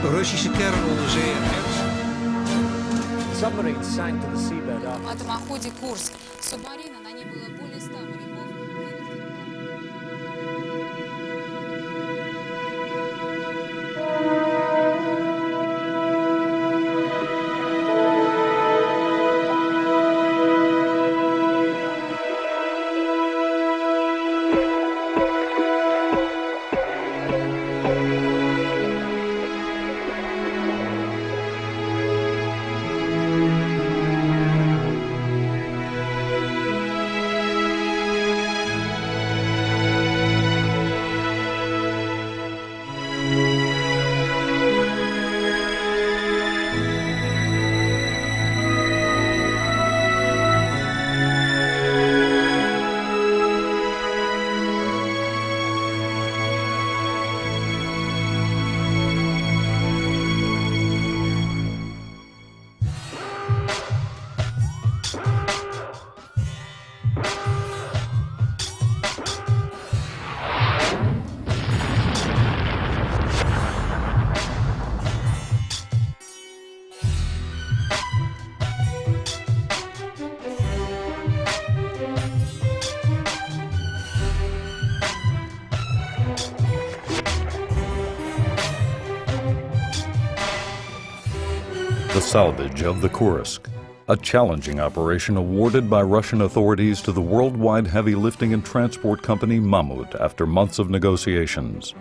Russische kernonderzeeër. Submarine sank to the seabed off. В атомоходе «Курск» субмарина, на ней было более 100 моряков. The salvage of the Kursk, a challenging operation awarded by Russian authorities to the worldwide heavy lifting and transport company Mamut after months of negotiations.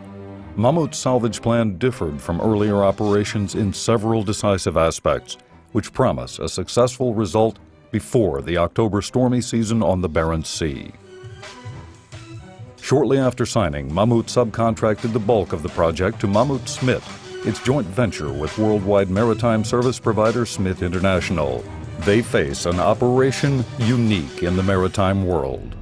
Mamut's salvage plan differed from earlier operations in several decisive aspects, which promise a successful result before the October stormy season on the Barents Sea. Shortly after signing, Mamut subcontracted the bulk of the project to Mamut SMIT, its joint venture with worldwide maritime service provider SMIT International. They face an operation unique in the maritime world.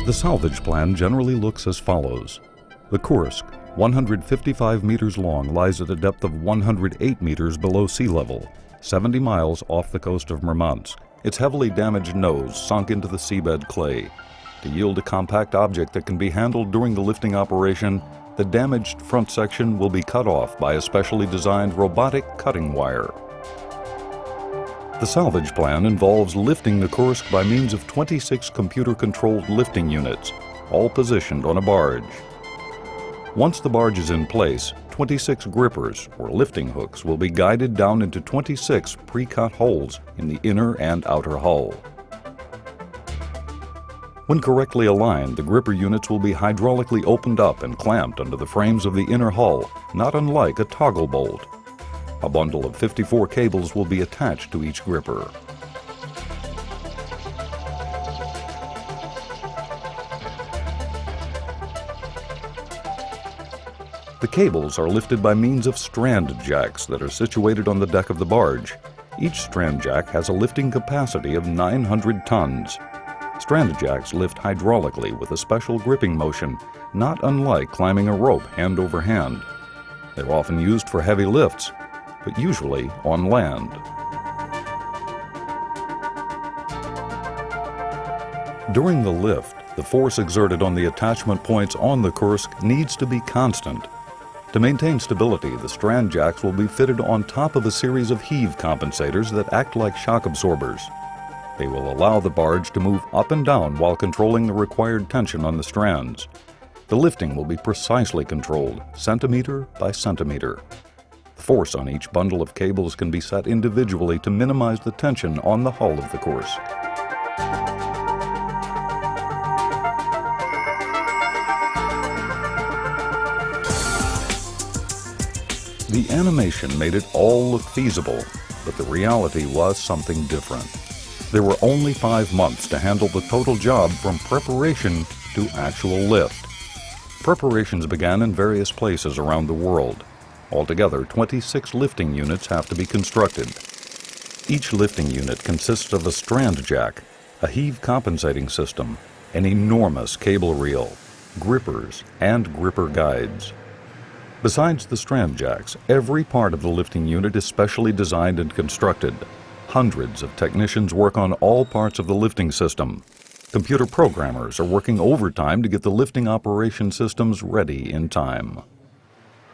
The salvage plan generally looks as follows. The Kursk, 155 meters long, lies at a depth of 108 meters below sea level, 70 miles off the coast of Murmansk. Its heavily damaged nose sunk into the seabed clay. To yield a compact object that can be handled during the lifting operation, the damaged front section will be cut off by a specially designed robotic cutting wire. The salvage plan involves lifting the Kursk by means of 26 computer-controlled lifting units, all positioned on a barge. Once the barge is in place, 26 grippers, or lifting hooks, will be guided down into 26 pre-cut holes in the inner and outer hull. When correctly aligned, the gripper units will be hydraulically opened up and clamped under the frames of the inner hull, not unlike a toggle bolt. A bundle of 54 cables will be attached to each gripper. The cables are lifted by means of strand jacks that are situated on the deck of the barge. Each strand jack has a lifting capacity of 900 tons. Strand jacks lift hydraulically with a special gripping motion, not unlike climbing a rope hand over hand. They're often used for heavy lifts, but usually on land. During the lift, the force exerted on the attachment points on the Kursk needs to be constant. To maintain stability, the strand jacks will be fitted on top of a series of heave compensators that act like shock absorbers. They will allow the barge to move up and down while controlling the required tension on the strands. The lifting will be precisely controlled, centimeter by centimeter. The force on each bundle of cables can be set individually to minimize the tension on the hull of the Kursk. The animation made it all look feasible, but the reality was something different. There were only 5 months to handle the total job from preparation to actual lift. Preparations began in various places around the world. Altogether, 26 lifting units have to be constructed. Each lifting unit consists of a strand jack, a heave compensating system, an enormous cable reel, grippers, and gripper guides. Besides the strand jacks, every part of the lifting unit is specially designed and constructed. Hundreds of technicians work on all parts of the lifting system. Computer programmers are working overtime to get the lifting operation systems ready in time.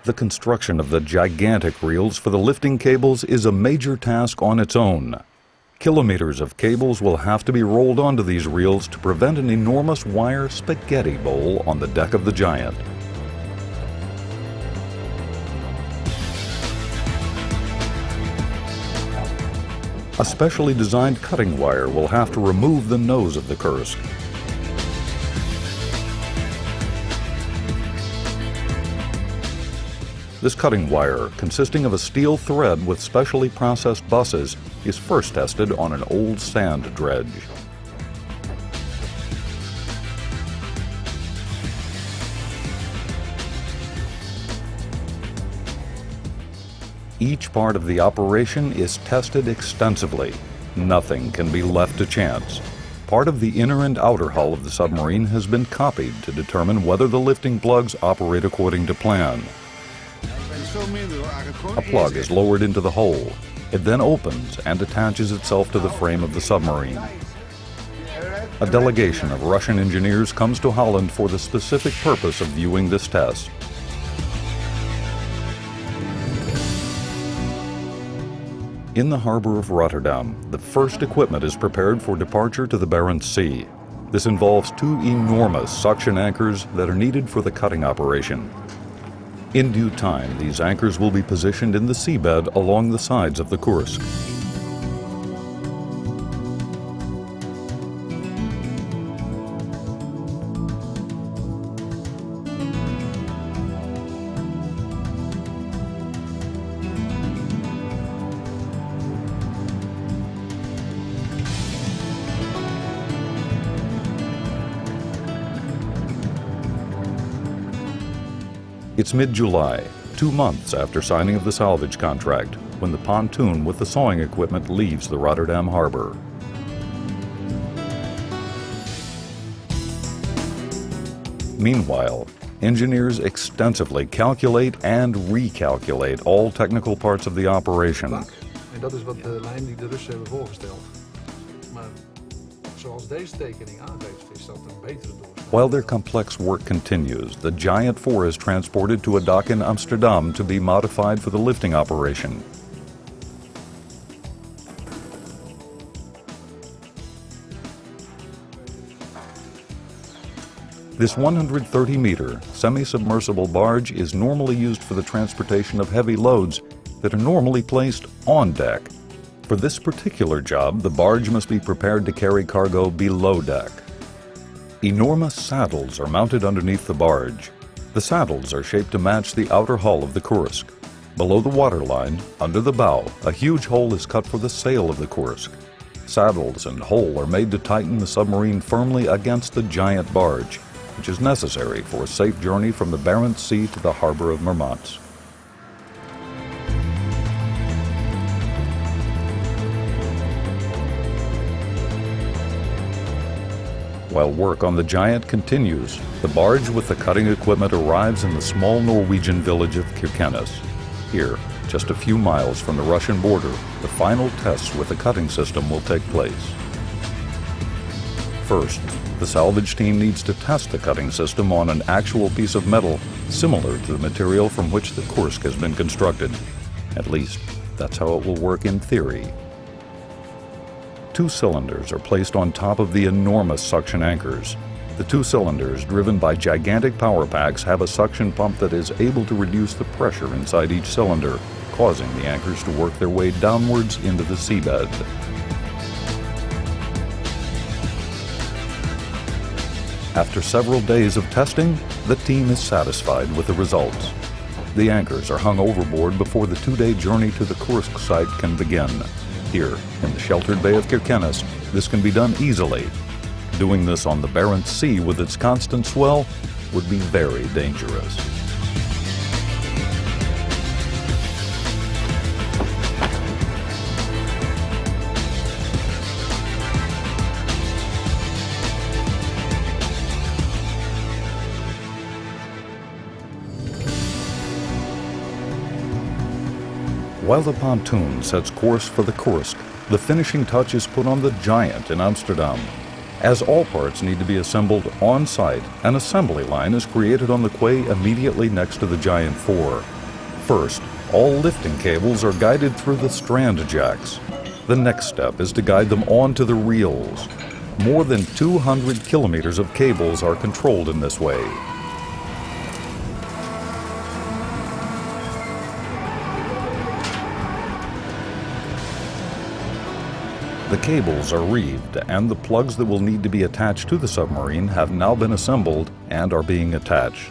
The construction of the gigantic reels for the lifting cables is a major task on its own. Kilometers of cables will have to be rolled onto these reels to prevent an enormous wire spaghetti bowl on the deck of the Giant. A specially designed cutting wire will have to remove the nose of the Kursk. This cutting wire, consisting of a steel thread with specially processed buses, is first tested on an old sand dredge. Each part of the operation is tested extensively. Nothing can be left to chance. Part of the inner and outer hull of the submarine has been copied to determine whether the lifting plugs operate according to plan. A plug is lowered into the hole. It then opens and attaches itself to the frame of the submarine. A delegation of Russian engineers comes to Holland for the specific purpose of viewing this test. In the harbor of Rotterdam, the first equipment is prepared for departure to the Barents Sea. This involves two enormous suction anchors that are needed for the cutting operation. In due time, these anchors will be positioned in the seabed along the sides of the Kursk. It's mid-July, 2 months after signing of the salvage contract, when the pontoon with the sawing equipment leaves the Rotterdam harbor. Meanwhile, engineers extensively calculate and recalculate all technical parts of the operation. En dat is wat de lijn die de Russen hebben voorgesteld. Maar zoals deze tekening aangeeft, is dat een betere doorsnede. While their complex work continues, the Giant 4 is transported to a dock in Amsterdam to be modified for the lifting operation. This 130-meter semi-submersible barge is normally used for the transportation of heavy loads that are normally placed on deck. For this particular job, the barge must be prepared to carry cargo below deck. Enormous saddles are mounted underneath the barge. The saddles are shaped to match the outer hull of the Kursk. Below the waterline, under the bow, a huge hole is cut for the sail of the Kursk. Saddles and hole are made to tighten the submarine firmly against the giant barge, which is necessary for a safe journey from the Barents Sea to the harbor of Murmansk. While work on the Giant continues, the barge with the cutting equipment arrives in the small Norwegian village of Kirkenes. Here, just a few miles from the Russian border, the final tests with the cutting system will take place. First, the salvage team needs to test the cutting system on an actual piece of metal similar to the material from which the Kursk has been constructed. At least, that's how it will work in theory. 2 cylinders are placed on top of the enormous suction anchors. The 2 cylinders, driven by gigantic power packs, have a suction pump that is able to reduce the pressure inside each cylinder, causing the anchors to work their way downwards into the seabed. After several days of testing, the team is satisfied with the results. The anchors are hung overboard before the 2-day journey to the Kursk site can begin. Here, in the sheltered bay of Kirkenes, this can be done easily. Doing this on the Barents Sea with its constant swell would be very dangerous. While the pontoon sets course for the Kursk, the finishing touch is put on the Giant in Amsterdam. As all parts need to be assembled on site, an assembly line is created on the quay immediately next to the Giant 4. First, all lifting cables are guided through the strand jacks. The next step is to guide them onto the reels. More than 200 kilometers of cables are controlled in this way. The cables are reeved, and the plugs that will need to be attached to the submarine have now been assembled and are being attached.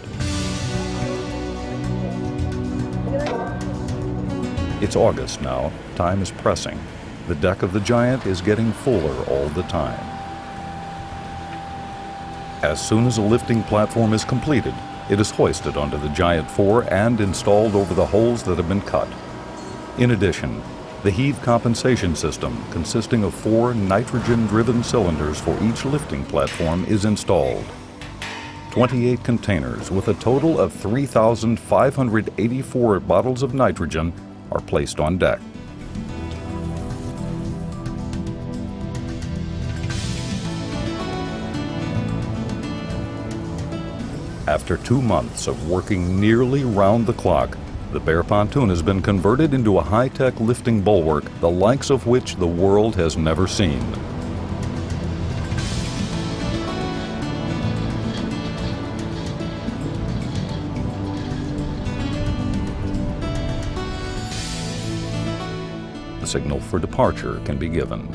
It's August now. Time is pressing. The deck of the Giant is getting fuller all the time. As soon as a lifting platform is completed, it is hoisted onto the Giant 4 and installed over the holes that have been cut. In addition, the heave compensation system, consisting of 4 nitrogen-driven cylinders for each lifting platform, is installed. 28 containers with a total of 3,584 bottles of nitrogen are placed on deck. After 2 months of working nearly round the clock, the bare pontoon has been converted into a high-tech lifting bulwark, the likes of which the world has never seen. The signal for departure can be given.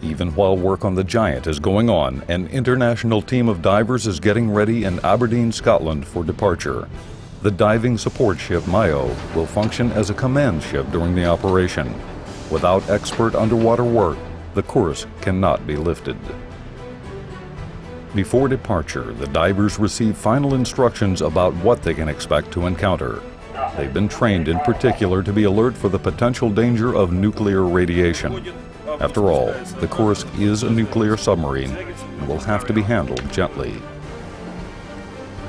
Even while work on the Giant is going on, an international team of divers is getting ready in Aberdeen, Scotland for departure. The diving support ship Mayo will function as a command ship during the operation. Without expert underwater work, the Kursk cannot be lifted. Before departure, the divers receive final instructions about what they can expect to encounter. They've been trained in particular to be alert for the potential danger of nuclear radiation. After all, the Kursk is a nuclear submarine and will have to be handled gently.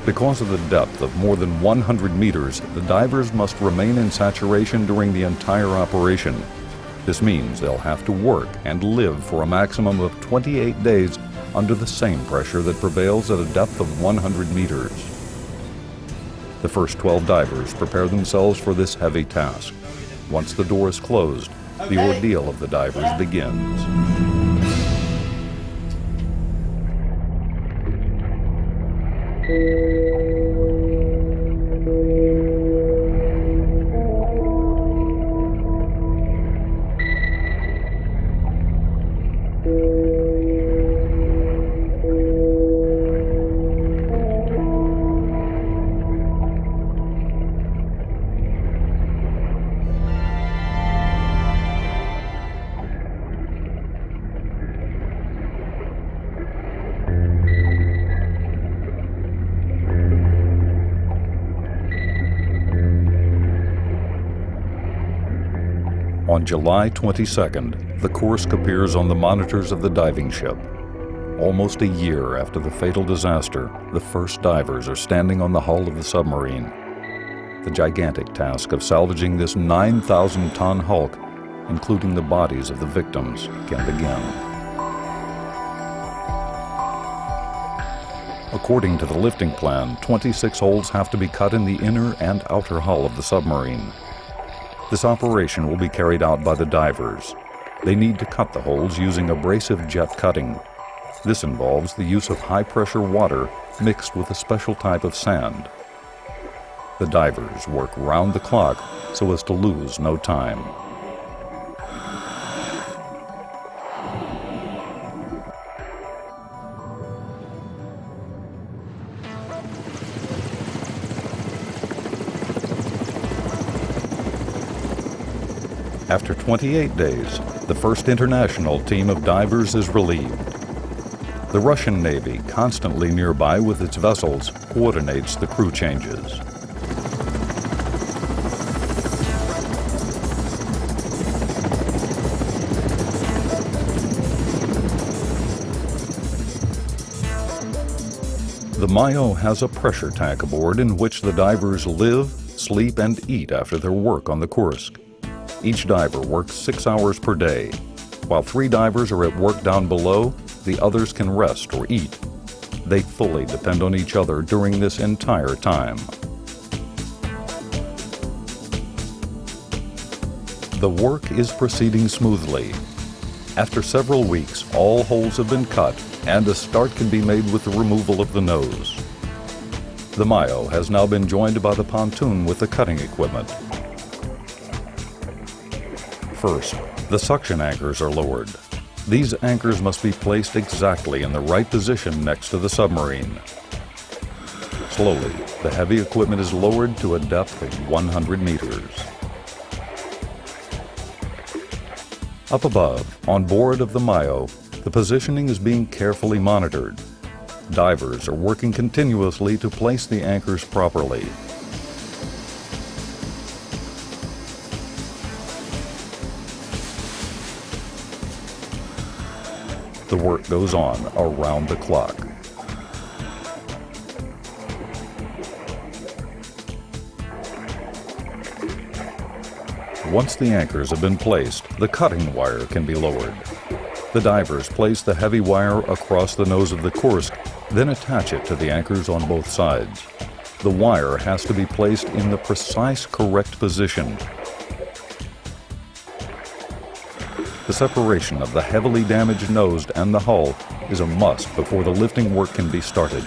Because of the depth of more than 100 meters, the divers must remain in saturation during the entire operation. This means they'll have to work and live for a maximum of 28 days under the same pressure that prevails at a depth of 100 meters. The first 12 divers prepare themselves for this heavy task. Once the door is closed, the ordeal of the divers begins. On July 22nd, the Kursk appears on the monitors of the diving ship. Almost a year after the fatal disaster, the first divers are standing on the hull of the submarine. The gigantic task of salvaging this 9,000-ton hulk, including the bodies of the victims, can begin. According to the lifting plan, 26 holes have to be cut in the inner and outer hull of the submarine. This operation will be carried out by the divers. They need to cut the holes using abrasive jet cutting. This involves the use of high-pressure water mixed with a special type of sand. The divers work round the clock so as to lose no time. After 28 days, the first international team of divers is relieved. The Russian Navy, constantly nearby with its vessels, coordinates the crew changes. The Mayo has a pressure tank aboard in which the divers live, sleep, and eat after their work on the Kursk. Each diver works 6 hours per day. While 3 divers are at work down below, the others can rest or eat. They fully depend on each other during this entire time. The work is proceeding smoothly. After several weeks, all holes have been cut and a start can be made with the removal of the nose. The Mayo has now been joined by the pontoon with the cutting equipment. First, the suction anchors are lowered. These anchors must be placed exactly in the right position next to the submarine. Slowly, the heavy equipment is lowered to a depth of 100 meters. Up above, on board of the Mayo, the positioning is being carefully monitored. Divers are working continuously to place the anchors properly. The work goes on around the clock. Once the anchors have been placed, the cutting wire can be lowered. The divers place the heavy wire across the nose of the Kursk, then attach it to the anchors on both sides. The wire has to be placed in the precise correct position. The separation of the heavily damaged nose and the hull is a must before the lifting work can be started.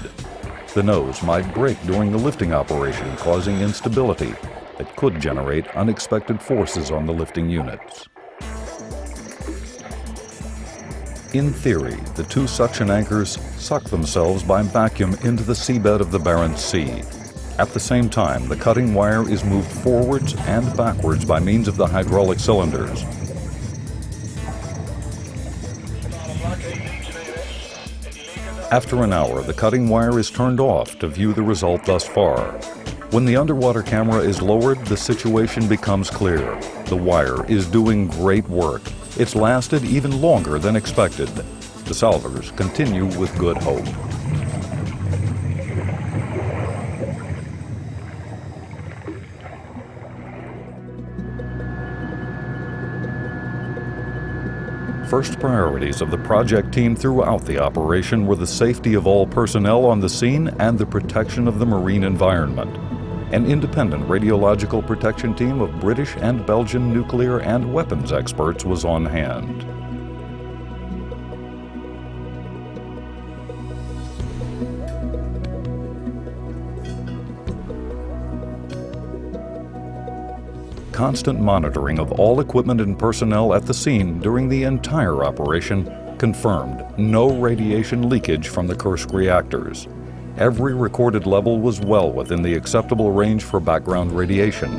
The nose might break during the lifting operation, causing instability that could generate unexpected forces on the lifting units. In theory, the 2 suction anchors suck themselves by vacuum into the seabed of the Barents Sea. At the same time, the cutting wire is moved forwards and backwards by means of the hydraulic cylinders. After an hour, the cutting wire is turned off to view the result thus far. When the underwater camera is lowered, the situation becomes clear. The wire is doing great work. It's lasted even longer than expected. The salvors continue with good hope. First priorities of the project team throughout the operation were the safety of all personnel on the scene and the protection of the marine environment. An independent radiological protection team of British and Belgian nuclear and weapons experts was on hand. Constant monitoring of all equipment and personnel at the scene during the entire operation confirmed no radiation leakage from the Kursk reactors. Every recorded level was well within the acceptable range for background radiation.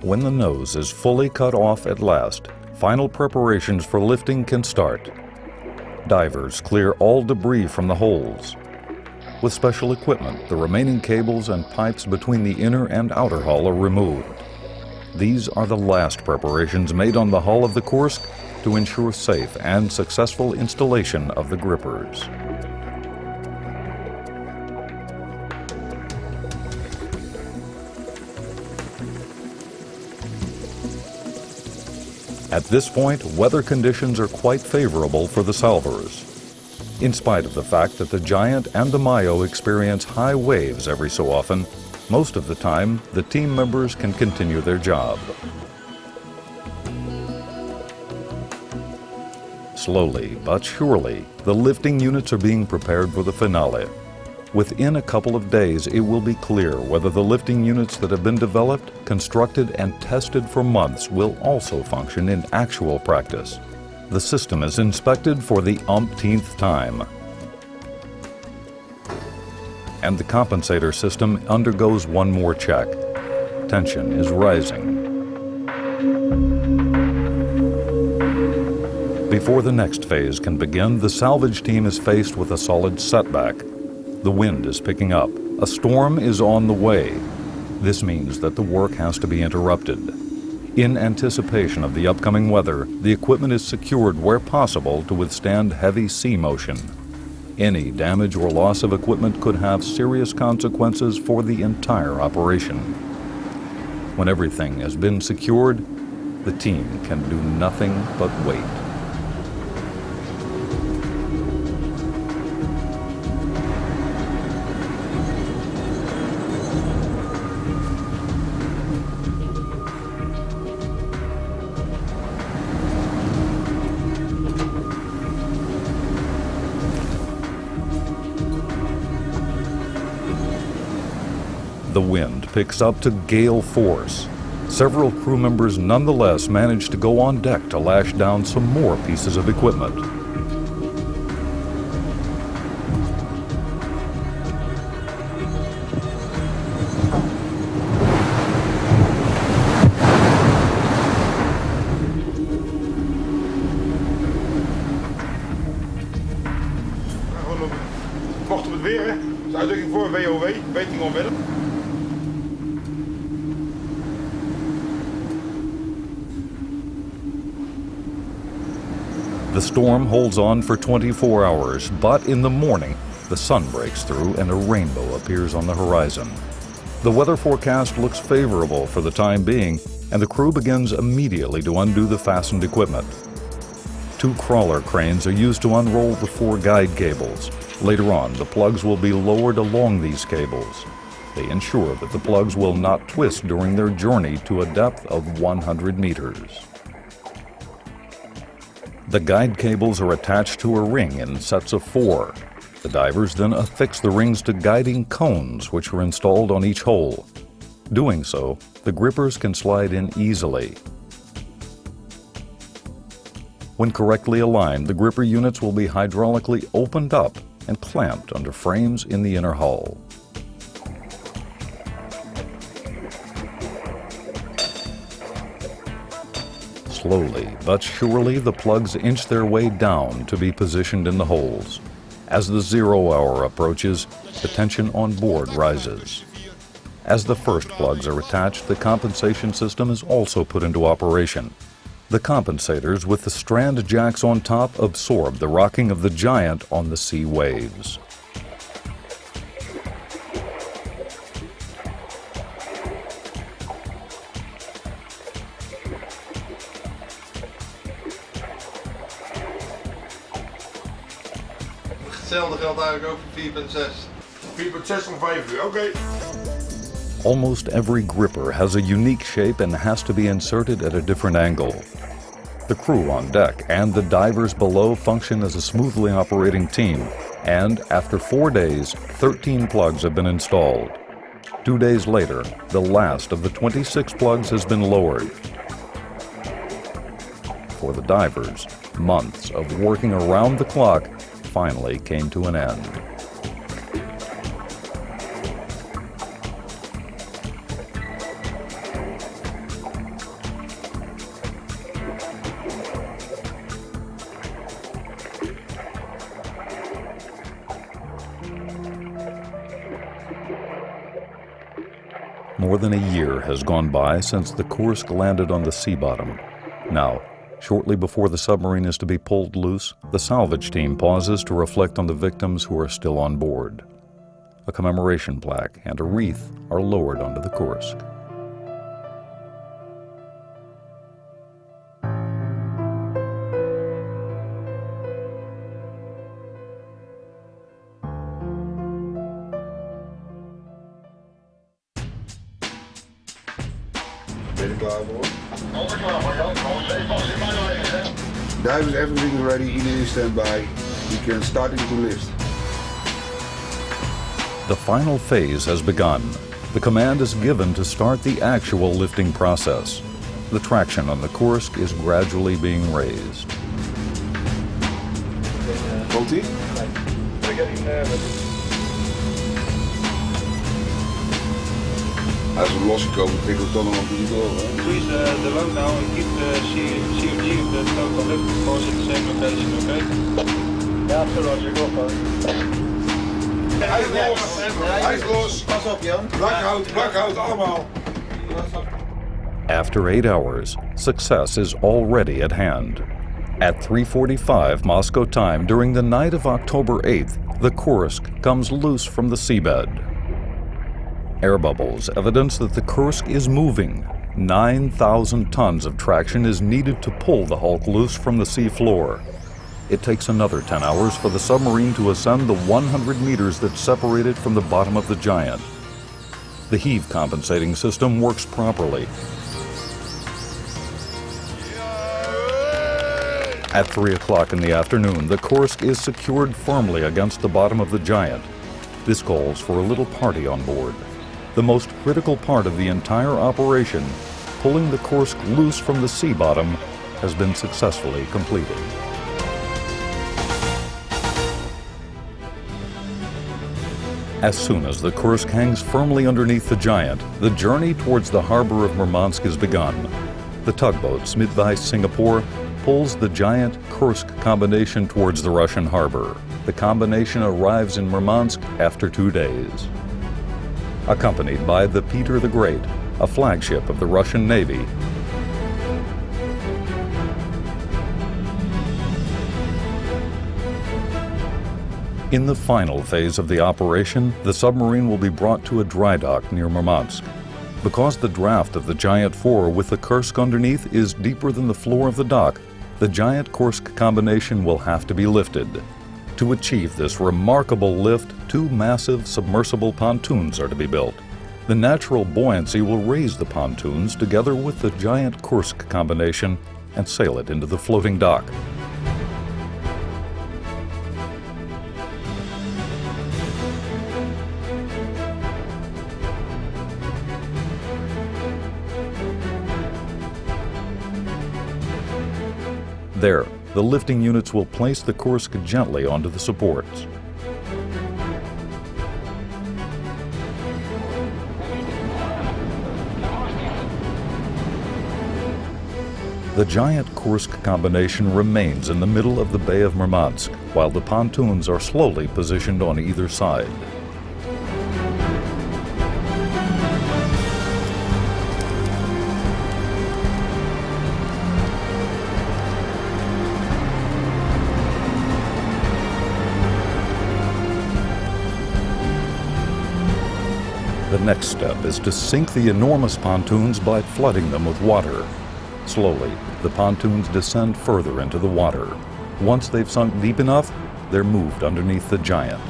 When the nose is fully cut off at last, final preparations for lifting can start. Divers clear all debris from the holes. With special equipment, the remaining cables and pipes between the inner and outer hull are removed. These are the last preparations made on the hull of the Kursk to ensure safe and successful installation of the grippers. At this point, weather conditions are quite favorable for the salvors. In spite of the fact that the Giant and the Mayo experience high waves every so often, most of the time, the team members can continue their job. Slowly but surely, the lifting units are being prepared for the finale. Within a couple of days, it will be clear whether the lifting units that have been developed, constructed, and tested for months will also function in actual practice. The system is inspected for the umpteenth time. And the compensator system undergoes one more check. Tension is rising. Before the next phase can begin, the salvage team is faced with a solid setback. The wind is picking up. A storm is on the way. This means that the work has to be interrupted. In anticipation of the upcoming weather, the equipment is secured where possible to withstand heavy sea motion. Any damage or loss of equipment could have serious consequences for the entire operation. When everything has been secured, the team can do nothing but wait. The wind picks up to gale force. Several crew members nonetheless manage to go on deck to lash down some more pieces of equipment. Wacht op het weer, hè? Dat is uitdrukking voor WOW, waiting on weather. The storm holds on for 24 hours, but in the morning, the sun breaks through and a rainbow appears on the horizon. The weather forecast looks favorable for the time being, and the crew begins immediately to undo the fastened equipment. 2 crawler cranes are used to unroll the 4 guide cables. Later on, the plugs will be lowered along these cables. They ensure that the plugs will not twist during their journey to a depth of 100 meters. The guide cables are attached to a ring in sets of 4. The divers then affix the rings to guiding cones which are installed on each hole. Doing so, the grippers can slide in easily. When correctly aligned, the gripper units will be hydraulically opened up and clamped under frames in the inner hull. Slowly but surely, the plugs inch their way down to be positioned in the holes. As the 0 hour approaches, the tension on board rises. As the first plugs are attached, the compensation system is also put into operation. The compensators with the strand jacks on top absorb the rocking of the Giant on the sea waves. Hetzelfde geldt eigenlijk ook voor 4.6. 4.6 om 5 uur, oké. Almost every gripper has a unique shape and has to be inserted at a different angle. The crew on deck and the divers below function as a smoothly operating team, and after 4 days, 13 plugs have been installed. 2 days later, the last of the 26 plugs has been lowered. For the divers, months of working around the clock finally came to an end. More than a year has gone by since the Kursk landed on the sea bottom. Now, shortly before the submarine is to be pulled loose, the salvage team pauses to reflect on the victims who are still on board. A commemoration plaque and a wreath are lowered onto the Kursk. Ben je er klaar voor? Divers, everything is ready, iedereen standby. We can start to lift. The final phase has begun. The command is given to start the actual lifting process. The traction on the Kursk is gradually being raised. Komt-ie? We're getting nervous. Als we losgekomen, prikkelt het dan nog een beetje door. Squeeze the load now and keep the COG of the total lift force at the same location, okay? Yeah, so Roger, go for it. Hij is los! Hij is los! Blakhout, allemaal. After 8 hours, success is already at hand. At 3:45 Moscow time during the night of October 8th, the Kursk comes loose from the seabed. Air bubbles evidence that the Kursk is moving. 9,000 tons of traction is needed to pull the hulk loose from the sea floor. It takes another 10 hours for the submarine to ascend the 100 meters that separate it from the bottom of the Giant. The heave compensating system works properly. At 3 o'clock in the afternoon, the Kursk is secured firmly against the bottom of the Giant. This calls for a little party on board. The most critical part of the entire operation, pulling the Kursk loose from the sea bottom, has been successfully completed. As soon as the Kursk hangs firmly underneath the Giant, the journey towards the harbor of Murmansk is begun. The tugboat SMIT Singapore pulls the Giant Kursk combination towards the Russian harbor. The combination arrives in Murmansk after 2 days. Accompanied by the Peter the Great, a flagship of the Russian Navy, in the final phase of the operation, the submarine will be brought to a dry dock near Murmansk. Because the draft of the Giant 4 with the Kursk underneath is deeper than the floor of the dock, the Giant Kursk combination will have to be lifted. To achieve this remarkable lift, 2 massive submersible pontoons are to be built. The natural buoyancy will raise the pontoons together with the Giant Kursk combination and sail it into the floating dock. There, the lifting units will place the Kursk gently onto the supports. The Giant Kursk combination remains in the middle of the Bay of Murmansk, while the pontoons are slowly positioned on either side. The next step is to sink the enormous pontoons by flooding them with water. Slowly, the pontoons descend further into the water. Once they've sunk deep enough, they're moved underneath the Giant.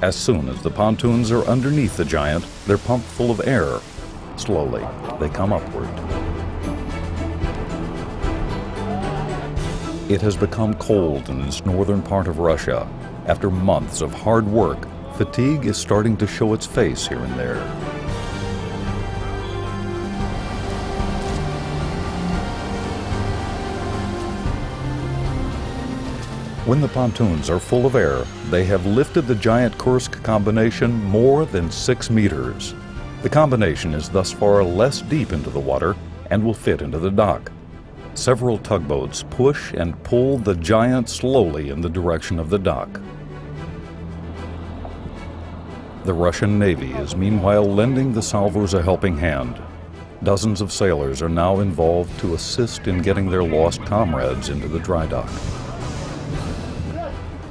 As soon as the pontoons are underneath the Giant, they're pumped full of air. Slowly, they come upward. It has become cold in this northern part of Russia. After months of hard work, fatigue is starting to show its face here and there. When the pontoons are full of air, they have lifted the Giant Kursk combination more than 6 meters. The combination is thus far less deep into the water and will fit into the dock. Several tugboats push and pull the Giant slowly in the direction of the dock. The Russian Navy is meanwhile lending the salvors a helping hand. Dozens of sailors are now involved to assist in getting their lost comrades into the dry dock.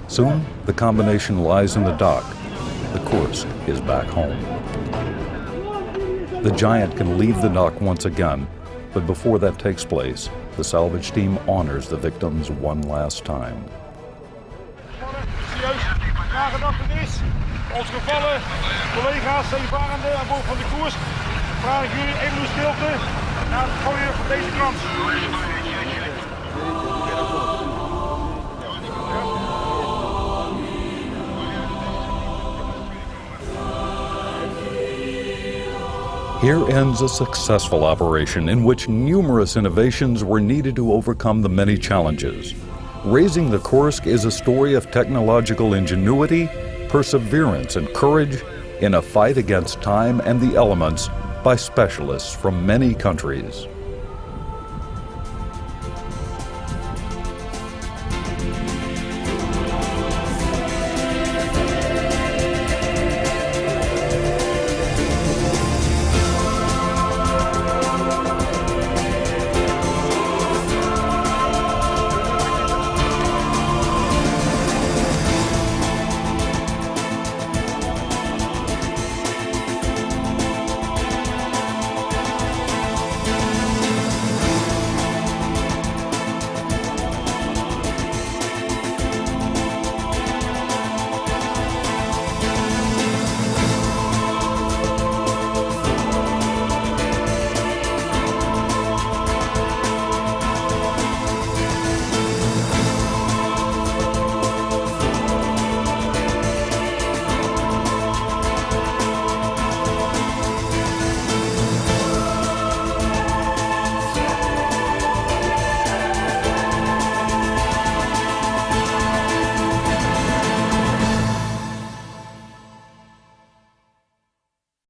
Soon, the combination lies in the dock. The Kursk is back home. The Giant can leave the dock once again, but before that takes place, the salvage team honors the victims one last time. Serieus, nagedachtenis. Ons gevallen collega's, zeevarenden aan boord van de Kursk, vraag ik jullie even uw stilte na het gooien van deze krant. Here ends a successful operation in which numerous innovations were needed to overcome the many challenges. Raising the Kursk is a story of technological ingenuity, perseverance, and courage in a fight against time and the elements by specialists from many countries.